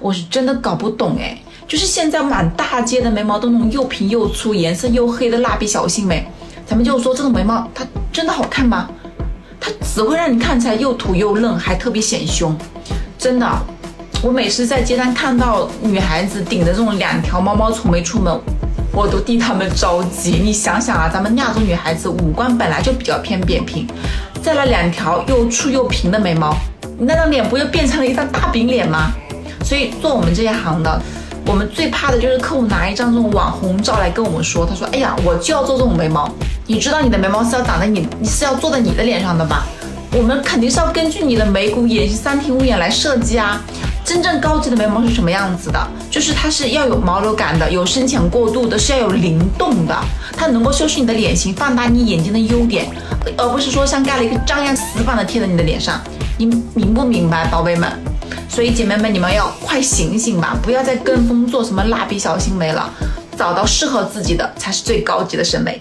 我是真的搞不懂就是现在满大街的眉毛都那种又平又粗、颜色又黑的蜡笔小新眉，咱们就说这种眉毛它真的好看吗？它只会让你看起来又土又愣，还特别显胸。真的，我每次在街上看到女孩子顶着这种2条毛毛虫眉出门，我都替她们着急。你想想啊，咱们亚洲女孩子五官本来就比较偏扁平，再来2条又粗又平的眉毛，你那张脸不就变成了一张大饼脸吗？所以做我们这一行的，我们最怕的就是客户拿一张这种网红照来跟我们说，他说哎呀，我就要做这种眉毛，你知道你的眉毛是要长在你是要做在你的脸上的吧？我们肯定是要根据你的眉骨、眼型、3庭5眼来设计啊。真正高级的眉毛是什么样子的？就是它是要有毛流感的，有深浅过渡的，是要有灵动的，它能够修饰你的脸型，放大你眼睛的优点，而不是说像盖了一个章一样死板的贴在你的脸上。你明不明白，宝贝们？所以姐妹们，你们要快醒醒吧，不要再跟风做什么蜡笔小新眉了，找到适合自己的才是最高级的审美。